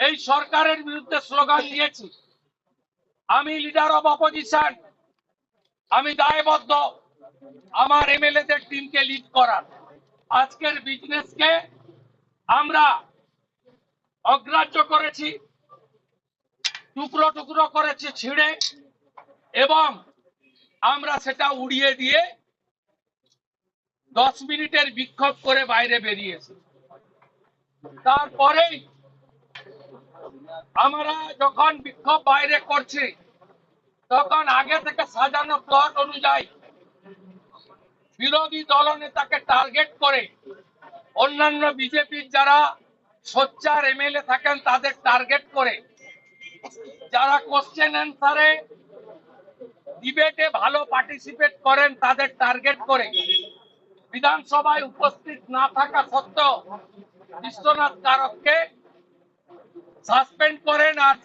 এই সরকারের বিরুদ্ধে স্লোগান দিয়েছি। আমি লিডার অব অপোজিশন, আমি দায়বদ্ধ আমার এমএলএদের টিমকে লিড করার। আজকের বিজনেসকে আমরা অগ্রাহ্য করেছি, টুকরো টুকরো করেছি ছিঁড়ে, এবং আমরা সেটা উড়িয়ে দিয়ে 10 মিনিটের বিক্ষোভ করে বাইরে বেরিয়েছি। তারপরেই আমরা যখন বিক্ষোভ বাইরে করছি, তখন আগে থেকে সাজানো প্লট অনুযায়ী বিরোধী দলনেতাকে টার্গেট করে অন্যান্য বিজেপির যারা সোচ্চার এমএলএ থাকেন তাদের টার্গেট করে, যারা কোশ্চেন অ্যান্সারে ডিবেটে ভালো পার্টিসিপেট করেন তাদের টার্গেট করে বিধানসভায় উপস্থিত না থাকা সত্ত্বেও বিশ্বনাথ কারককে সাসপেন্ড করেন। আর